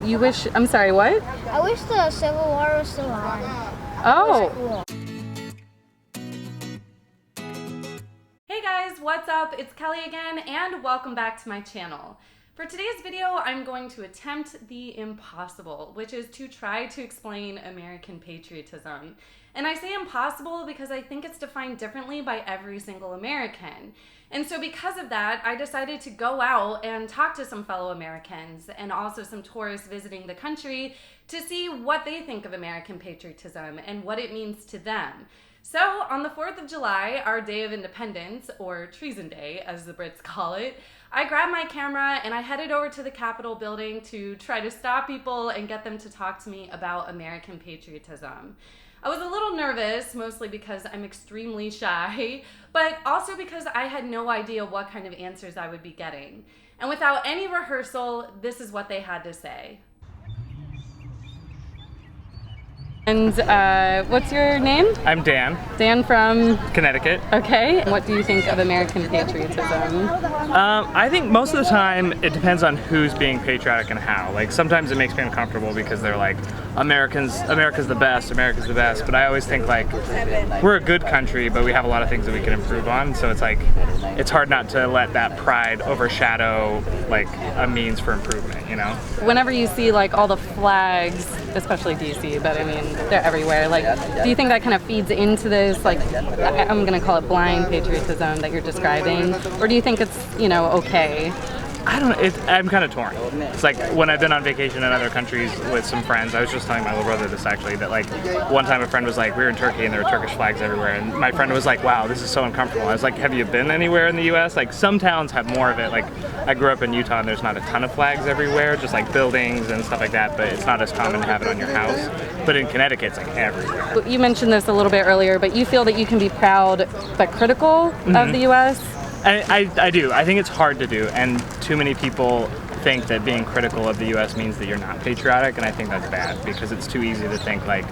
You wish, I'm sorry, what? I wish the Civil War was still on. Oh. Cool. Hey guys, what's up? It's Kelly again, and welcome back to my channel. For today's video, I'm going to attempt the impossible, which is to try to explain American patriotism. And I say impossible because I think it's defined differently by every single American. And so because of that, I decided to go out and talk to some fellow Americans and also some tourists visiting the country to see what they think of American patriotism and what it means to them. So on the 4th of July, our Day of Independence, or Treason Day as the Brits call it, I grabbed my camera and I headed over to the Capitol building to try to stop people and get them to talk to me about American patriotism. I was a little nervous, mostly because I'm extremely shy, but also because I had no idea what kind of answers I would be getting. And without any rehearsal, this is what they had to say. And what's your name? I'm Dan. Dan from? Connecticut. Okay. What do you think of American patriotism? I think most of the time it depends on who's being patriotic and how. Like sometimes it makes me uncomfortable because they're like, America's the best, America's the best. But I always think like, we're a good country, but we have a lot of things that we can improve on. So it's like, it's hard not to let that pride overshadow like a means for improvement, you know? Whenever you see like all the flags, especially DC, but I mean, they're everywhere. Like, do you think that kind of feeds into this, like, I'm gonna call it blind patriotism that you're describing? Or do you think it's, you know, okay? I don't know, I'm kind of torn. It's like when I've been on vacation in other countries with some friends, I was just telling my little brother this actually, that like one time a friend was like, we were in Turkey and there were Turkish flags everywhere, and my friend was like, wow, this is so uncomfortable. I was like, have you been anywhere in the US? Like some towns have more of it. Like I grew up in Utah and there's not a ton of flags everywhere, just like buildings and stuff like that, but it's not as common to have it on your house. But in Connecticut, it's like everywhere. You mentioned this a little bit earlier, but you feel that you can be proud but critical of the US? I do. I think it's hard to do, and too many people think that being critical of the U.S. means that you're not patriotic, and I think that's bad because it's too easy to think like,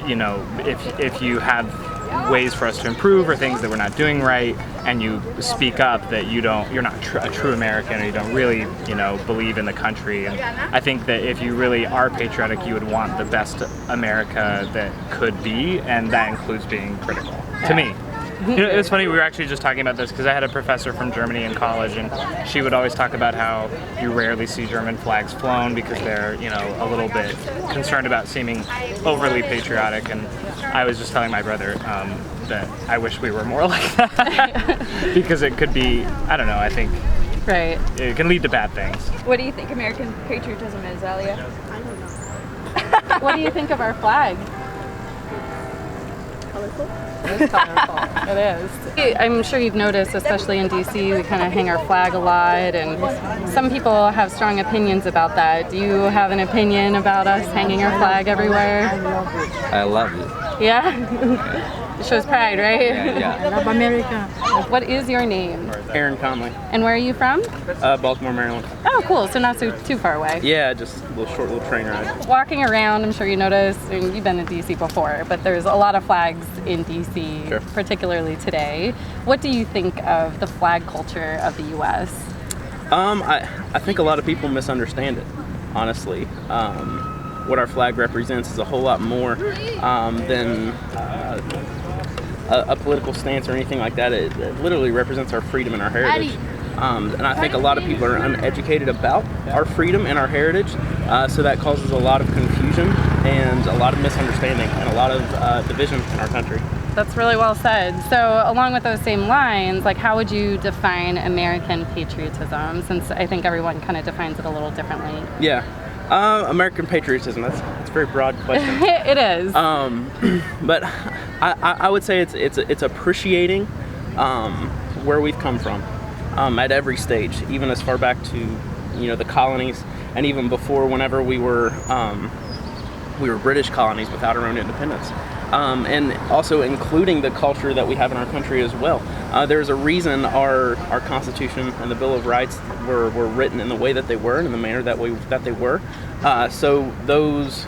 you know, if you have ways for us to improve or things that we're not doing right, and you speak up that you're not a true American, or you don't really, you know, believe in the country. And I think that if you really are patriotic, you would want the best America that could be, and that includes being critical. To me. You know, it was funny, we were actually just talking about this because I had a professor from Germany in college, and she would always talk about how you rarely see German flags flown because they're, you know, a little bit concerned about seeming overly patriotic. And I was just telling my brother that I wish we were more like that because it could be, I don't know, I think right. It can lead to bad things. What do you think American patriotism is, Alia? I don't know. What do you think of our flag? Colorful? It's colorful. It is. I'm sure you've noticed, especially in DC, we kind of hang our flag a lot, and some people have strong opinions about that. Do you have an opinion about us hanging our flag everywhere? I love it. Yeah? It shows pride, right? Yeah. I love America. What is your name? Aaron Conley. And where are you from? Baltimore, Maryland. Oh, cool. So not too far away. Yeah, just a short little train ride. Walking around, I'm sure you noticed, I mean, you've been in DC before, but there's a lot of flags in DC, Sure. particularly today. What do you think of the flag culture of the U.S.? I think a lot of people misunderstand it, honestly. What our flag represents is a whole lot more than a political stance or anything like that. It literally represents our freedom and our heritage. And I think a lot of people are uneducated about our freedom and our heritage, so that causes a lot of confusion and a lot of misunderstanding and a lot of division in our country. That's really well said. So along with those same lines, like how would you define American patriotism, since I think everyone kind of defines it a little differently? Yeah. American patriotism, that's a very broad question. It is. But I would say it's appreciating where we've come from at every stage, even as far back to, you know, the colonies, and even before, whenever we were British colonies without our own independence. And also including the culture that we have in our country as well. There's a reason our Constitution and the Bill of Rights were written in the way that they were and in the manner that they were. So those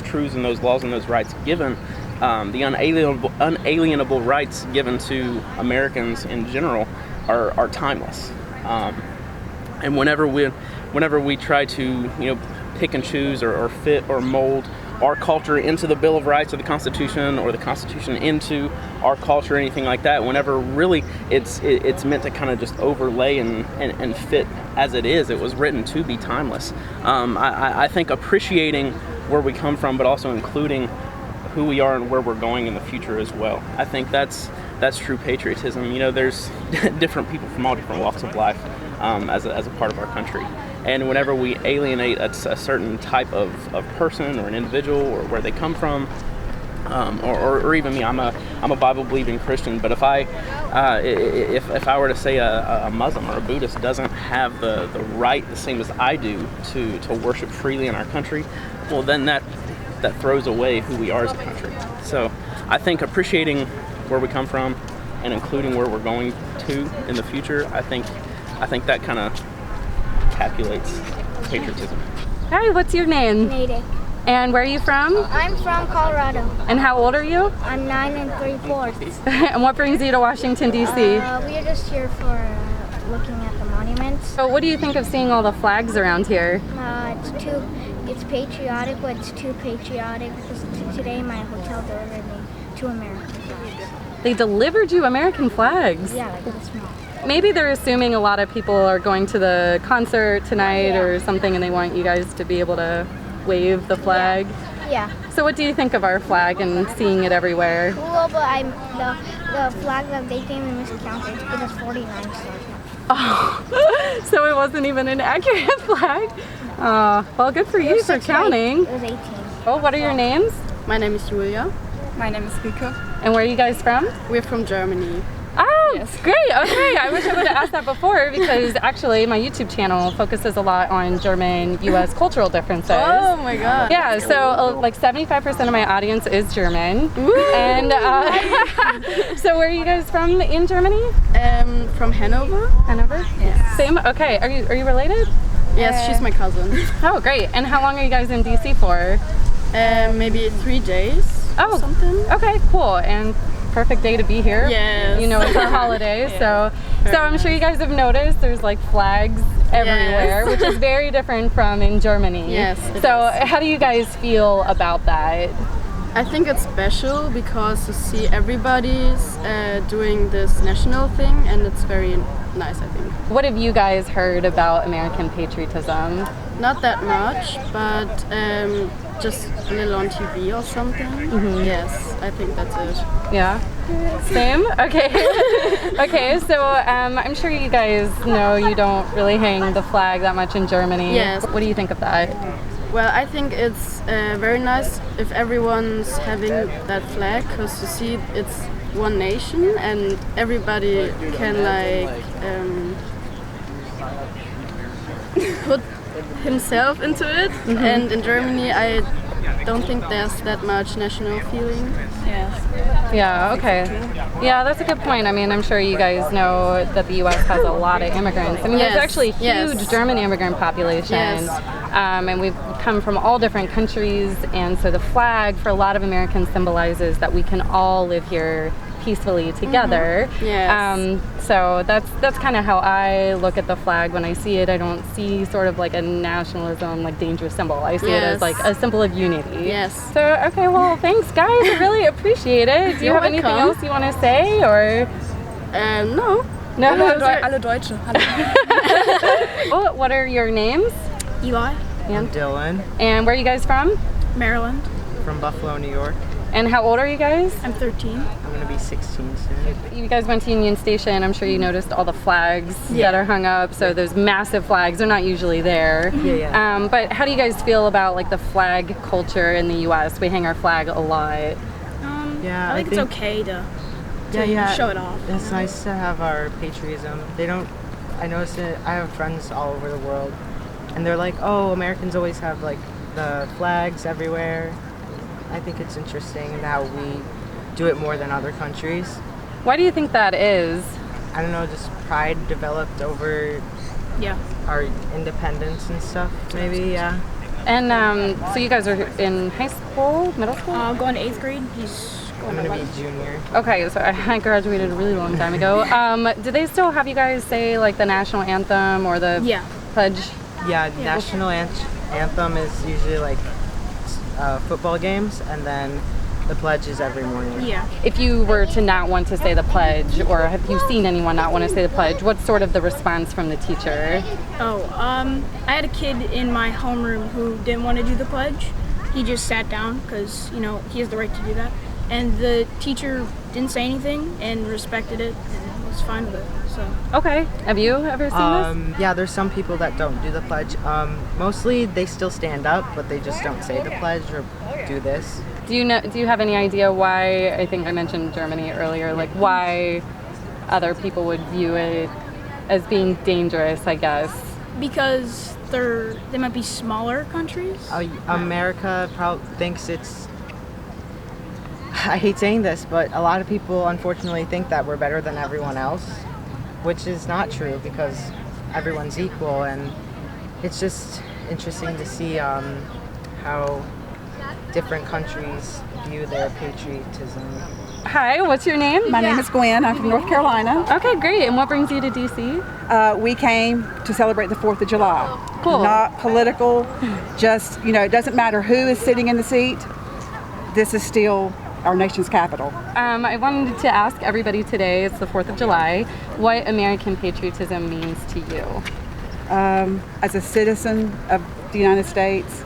truths and those laws and those rights given, the unalienable rights given to Americans in general are timeless. And whenever we try to, you know, pick and choose or fit or mold our culture into the Bill of Rights or the Constitution, or the Constitution into our culture, or anything like that. Whenever really it's meant to kind of just overlay and fit as it is. It was written to be timeless. I think appreciating where we come from, but also including who we are and where we're going in the future as well. I think that's true patriotism. You know, there's different people from all different walks of life as a part of our country. And whenever we alienate a certain type of person or an individual, or where they come from, or even me, I'm a Bible-believing Christian. But if I were to say a Muslim or a Buddhist doesn't have the right, the same as I do, to worship freely in our country, well, then that throws away who we are as a country. So I think appreciating where we come from and including where we're going to in the future, I think that kind of calculates patriotism. Hi, what's your name? Natick. And where are you from? I'm from Colorado. And how old are you? I'm 9 3/4. And what brings you to Washington, D.C.? We're just here for looking at the monuments. So what do you think of seeing all the flags around here? It's patriotic, but it's too patriotic because today my hotel delivered me 2 American flags. They delivered you American flags? Yeah, like this small. Maybe they're assuming a lot of people are going to the concert tonight Yeah. or something, and they want you guys to be able to wave the flag. Yeah. So what do you think of our flag and seeing it everywhere? Cool, but the flag that they gave me miscounted. It was 49 stars. Oh, so it wasn't even an accurate flag? Well, good for you for counting. It was 18. Oh, what are your names? My name is Julia. My name is Rico. And where are you guys from? We're from Germany. Oh, Yes. great. Okay. I wish I would have asked that before, because actually my YouTube channel focuses a lot on German-US cultural differences. Oh my god. Yeah, so like 75% of my audience is German. And so where are you guys from in Germany? From Hanover. Hanover? Yes. Same? Okay. Are you related? Yes, she's my cousin. Oh, great. And how long are you guys in DC for? Maybe 3 days. Oh, or something. Okay, cool. And perfect day to be here. Yes. You know, it's our holiday, so I'm sure you guys have noticed there's like flags everywhere, which is very different from in Germany. Yes, it So is. how do you guys feel about that? I think it's special because to see everybody's doing this national thing, and it's very nice, I think. What have you guys heard about American patriotism? Not that much, but just a little on TV or something. Yes, I think that's it. Yeah? Same? Okay. Okay, so I'm sure you guys know you don't really hang the flag that much in Germany. Yes. What do you think of that? Well, I think it's very nice if everyone's having that flag, because you see it's one nation and everybody can like put himself into it. And in Germany, I don't think there's that much national feeling. Yes. Yeah, okay. Yeah, that's a good point. I mean, I'm sure you guys know that the U.S. has a lot of immigrants. I mean, Yes, there's actually a huge yes. German immigrant population. Yes. And we've come from all different countries. And so the flag for a lot of Americans symbolizes that we can all live here peacefully together. Yes. So that's kind of how I look at the flag when I see it. I don't see sort of like a nationalism, like dangerous symbol. I see it as Yes. like a symbol of unity. Yes. So, okay, well, thanks guys. I really appreciate it. Do you You're have anything welcome. else you want to say, or? No. No, those are- Alle Deutsche. Oh, what are your names? Eli. And, Dylan and where are you guys from? Maryland. from Buffalo, New York. And how old are you guys? I'm 13. I'm gonna be 16 soon. You guys went to Union Station. I'm sure you noticed all the flags that are hung up. So those massive flags, they're not usually there. Yeah. But how do you guys feel about like the flag culture in the U.S.? We hang our flag a lot. Yeah, I think it's okay to show it off. It's nice to have our patriotism. They don't. I notice it. I have friends all over the world, and they're like, "Oh, Americans always have like the flags everywhere." I think it's interesting in how we do it more than other countries. Why do you think that is? I don't know, just pride developed over our independence and stuff. Maybe, yeah. And so you guys are in high school, middle school? Going to 8th grade. He's I'm going to gonna be junior. Okay, so I graduated a really long time ago. Do they still have you guys say like the national anthem or the Yeah. pledge? Yeah, national Anthem is usually like football games, and then the pledge is every morning. Yeah. If you were to not want to say the pledge, or have you seen anyone not want to say the pledge, what's sort of the response from the teacher? I had a kid in my homeroom who didn't want to do the pledge. He just sat down because, he has the right to do that. And the teacher didn't say anything and respected it and was fine with it. So. Okay. Have you ever seen this? Yeah, there's some people that don't do the pledge. Mostly they still stand up, but they just don't say the pledge or do this. Do you have any idea why, I think I mentioned Germany earlier, like why other people would view it as being dangerous, I guess? Because they might be smaller countries. America probably thinks it's, I hate saying this, but a lot of people unfortunately think that we're better than everyone else, which is not true because everyone's equal, and it's just interesting to see how different countries view their patriotism. Hi, what's your name? My name is Gwen. I'm from North Carolina. Okay, great. And what brings you to DC? We came to celebrate the 4th of July. Cool. Not political, just, it doesn't matter who is sitting in the seat. This is still our nation's capital. I wanted to ask everybody today, it's the 4th of July, what American patriotism means to you. As a citizen of the United States,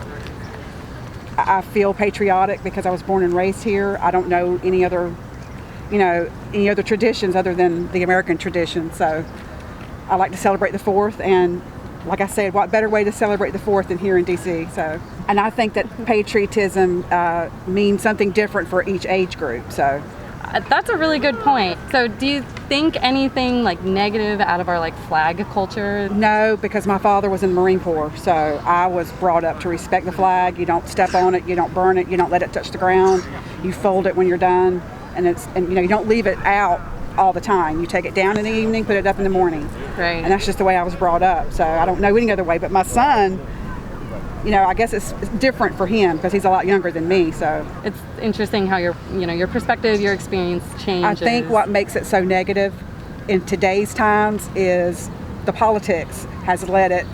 I feel patriotic because I was born and raised here. I don't know any other traditions other than the American tradition. So I like to celebrate the 4th, and like I said, what better way to celebrate the 4th than here in DC? And I think that patriotism means something different for each age group. So that's a really good point. So do you think anything like negative out of our like flag culture? No, because my father was in the Marine Corps, so I was brought up to respect the flag. You don't step on it, you don't burn it, you don't let it touch the ground. You fold it when you're done, and you don't leave it out all the time. You take it down in the evening, put it up in the morning. Right. And that's just the way I was brought up. So I don't know any other way. But my son, I guess it's different for him because he's a lot younger than me. So it's interesting how your perspective, your experience changes. I think what makes it so negative in today's times is the politics has let it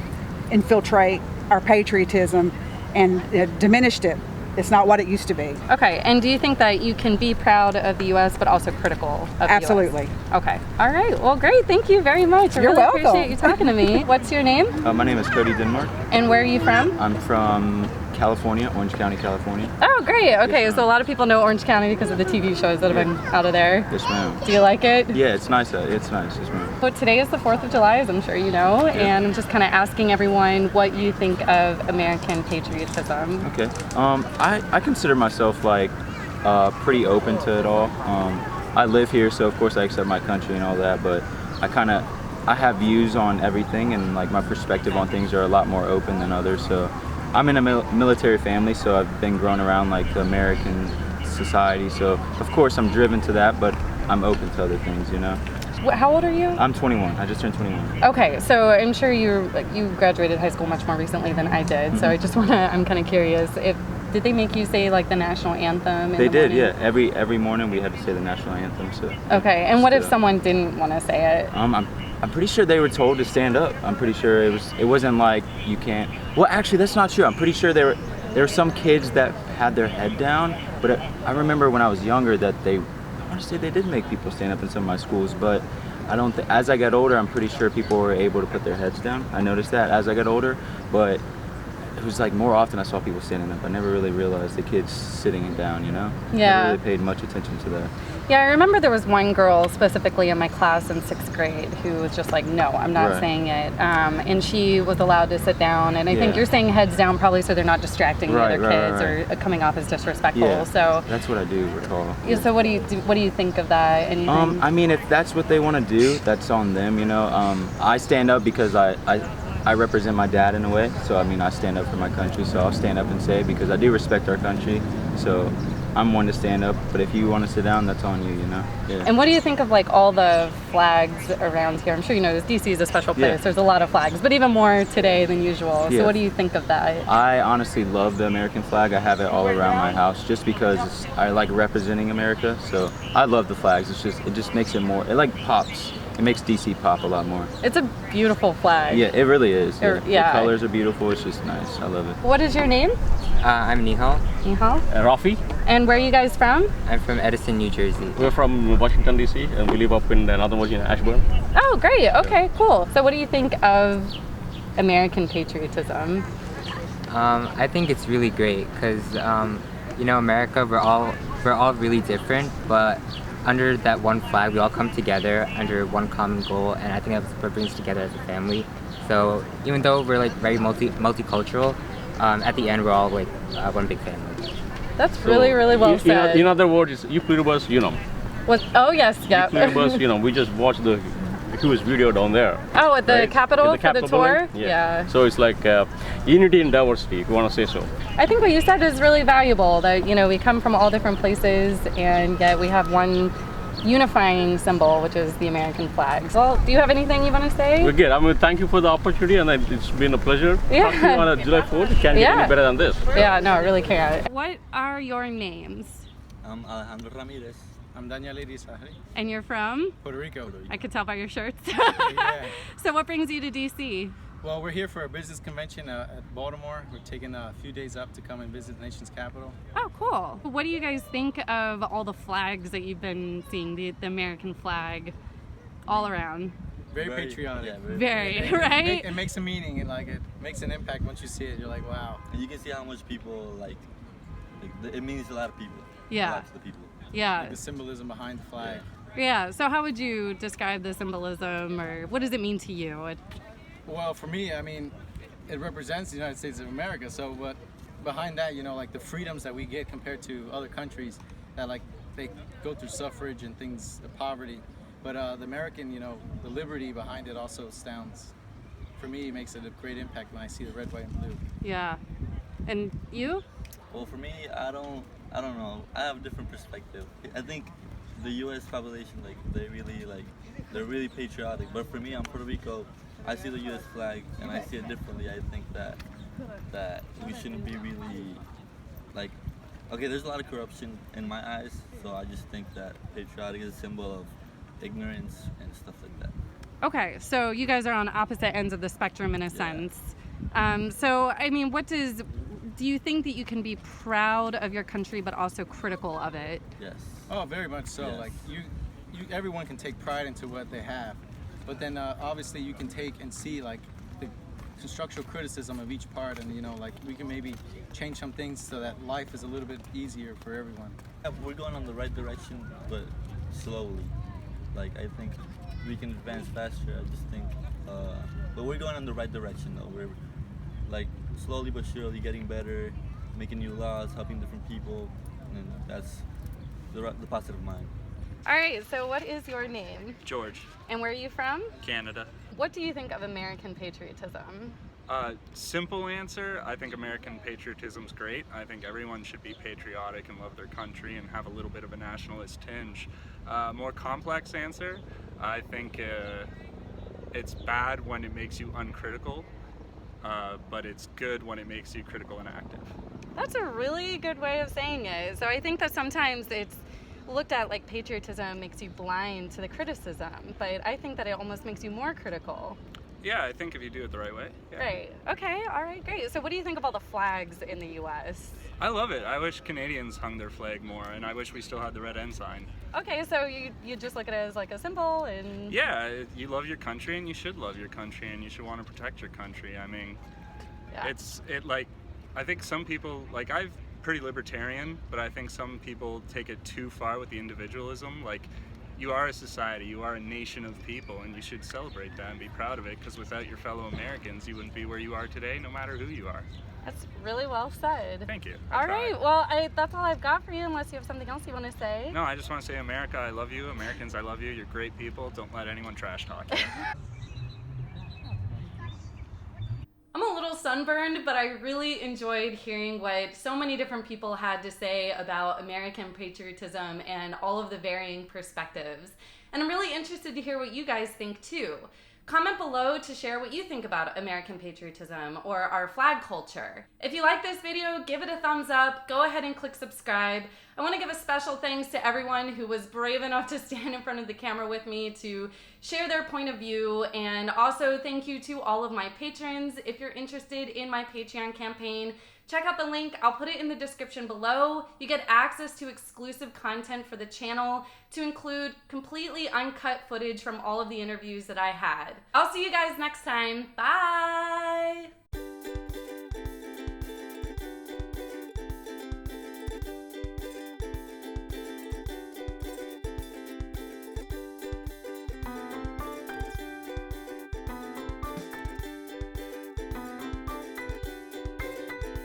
infiltrate our patriotism and diminished it. It's not what it used to be. Okay, and do you think that you can be proud of the U.S. but also critical of the U.S.? Absolutely. Okay. All right. Well, great. Thank you very much. I You're really welcome. appreciate you talking to me. What's your name? My name is Cody Denmark. And where are you from? I'm from California, Orange County, California. Oh, great. Okay, Yes, so a lot of people know Orange County because of the TV shows that have been out of there. Yes, ma'am. Do you like it? Yeah, it's nice. It's nice. Yes, ma'am. So today is the 4th of July, as I'm sure you know, and I'm just kind of asking everyone what you think of American patriotism. Okay. I consider myself like pretty open to it all. I live here, so of course I accept my country and all that, but I have views on everything, and like my perspective on things are a lot more open than others. So I'm in a military family, so I've been grown around like the American society. So of course I'm driven to that, but I'm open to other things, How old are you? I'm 21. I just turned 21. Okay, so I'm sure you graduated high school much more recently than I did. So I just I'm kind of curious, did they make you say like the national anthem? They did, yeah. Every morning we had to say the national anthem. So. Okay, and what if someone didn't want to say it? I'm pretty sure they were told to stand up. I'm pretty sure it wasn't like you can't. Well, actually, that's not true. I'm pretty sure there were some kids that had their head down, but I remember when I was younger that I want to say they did make people stand up in some of my schools, but I don't think. As I got older, I'm pretty sure people were able to put their heads down. I noticed that as I got older, but it was like more often I saw people standing up. I never really realized the kids sitting down, Yeah. Never really paid much attention to that. Yeah, I remember there was one girl specifically in my class in 6th grade who was just like, no, I'm not saying it. And she was allowed to sit down. And I think you're saying heads down probably so they're not distracting the other kids or coming off as disrespectful. Yeah, So that's what I do recall. Yeah, so what do you think of that? Anything? I mean, if that's what they want to do, that's on them, I stand up because I represent my dad in a way. So, I mean, I stand up for my country. So I'll stand up and say it because I do respect our country. So I'm one to stand up, but if you want to sit down, that's on you, Yeah. And what do you think of like all the flags around here? I'm sure you know DC is a special place. Yeah. There's a lot of flags, but even more today than usual. So Yeah. what do you think of that? I honestly love the American flag. I have it all around my house just because I like representing America. So I love the flags. It just makes it more, it like pops it makes DC pop a lot more. It's a beautiful flag. Yeah, it really is. Yeah. The colors are beautiful. It's just nice. I love it. What is your name? I'm Neha. Neha. Rafi. And where are you guys from? I'm from Edison, New Jersey. We're from Washington, D.C., and we live up in Northern Virginia, Ashburn. Oh, great. Okay, cool. So what do you think of American patriotism? I think it's really great because, you know, America, we're all really different, but under that one flag, we all come together under one common goal, and I think that's what brings us together as a family. So even though we're like very multicultural, at the end, we're all like one big family. That's really, really well said. In other words, you pluribus, you know. What? Oh, yes, yeah. Pluribus, you know, we just watched the Who's video down there. Oh, at the right? Capitol for the tour? Yeah. So it's like unity and diversity, if you want to say so. I think what you said is really valuable, that, you know, we come from all different places and yet we have one unifying symbol, which is the American flag. Well, do you have anything you want to say? We're good. I mean, thank you for the opportunity, and it's been a pleasure talking to you on July 4th. It can't get any better than this. Yeah, no, it really can't. What are your names? I'm Alejandro Ramirez. I'm Daniel Irizarry. And you're from? Puerto Rico. I could tell by your shirts. Yeah. So what brings you to DC? Well, we're here for a business convention at Baltimore. We're taking a few days up to come and visit the nation's capital. Oh, cool. What do you guys think of all the flags that you've been seeing, the American flag all around? Very patriotic. Yeah, very right? It makes a meaning, and like it makes an impact once you see it. You're like, wow. And you can see how much people like it means to a lot of people. Yeah. A lot to the people. Yeah. Like the symbolism behind the flag. Yeah. So how would you describe the symbolism, or what does it mean to you? Well, for me, I mean, it represents the United States of America. So, but behind that, you know, like the freedoms that we get compared to other countries that like they go through suffrage and things, the poverty. But the American, you know, the liberty behind it also astounds. For me, it makes it a great impact when I see the red, white, and blue. Yeah. And you? Well, for me, I don't know. I have a different perspective. I think the U.S. population, like, they're really patriotic. But for me, I'm Puerto Rico. I see the U.S. flag and I see it differently. I think that we shouldn't be really like. Okay, there's a lot of corruption in my eyes, so I just think that patriotic is a symbol of ignorance and stuff like that. Okay, so you guys are on opposite ends of the spectrum in a sense. So, I mean, do you think that you can be proud of your country but also critical of it? Yes. Oh, very much so. Yes. Like everyone can take pride into what they have, but then obviously you can take and see like the constructional criticism of each part, and you know, like we can maybe change some things so that life is a little bit easier for everyone. Yeah, we're going on the right direction, but slowly. Like I think we can advance faster. I just think, but we're going in the right direction though. We're like slowly but surely getting better, making new laws, helping different people, and that's the positive mind. All right, so what is your name? George. And where are you from? Canada. What do you think of American patriotism? Simple answer, I think American patriotism's great. I think everyone should be patriotic and love their country and have a little bit of a nationalist tinge. More complex answer, I think it's bad when it makes you uncritical, but it's good when it makes you critical and active. That's a really good way of saying it. So I think that sometimes it's looked at like patriotism makes you blind to the criticism, but I think that it almost makes you more critical. Yeah, I think if you do it the right way. Yeah. Right. Okay. All right. Great. So what do you think of all the flags in the U.S.? I love it. I wish Canadians hung their flag more, and I wish we still had the red ensign. Okay, so you just look at it as like a symbol, and yeah, you love your country, and you should love your country, and you should want to protect your country. I mean, I think some people, like, I'm pretty libertarian, but I think some people take it too far with the individualism. Like, you are a society, you are a nation of people, and you should celebrate that and be proud of it, because without your fellow Americans, you wouldn't be where you are today, no matter who you are. That's really well said. Thank you. All right, well, that's all I've got for you, unless you have something else you want to say. No, I just want to say, America, I love you. Americans, I love you. You're great people. Don't let anyone trash talk you. I'm a little sunburned, but I really enjoyed hearing what so many different people had to say about American patriotism and all of the varying perspectives. And I'm really interested to hear what you guys think too. Comment below to share what you think about American patriotism or our flag culture. If you like this video, give it a thumbs up. Go ahead and click subscribe. I want to give a special thanks to everyone who was brave enough to stand in front of the camera with me to share their point of view. And also thank you to all of my patrons. If you're interested in my Patreon campaign, check out the link. I'll put it in the description below. You get access to exclusive content for the channel, to include completely uncut footage from all of the interviews that I had. I'll see you guys next time. Bye!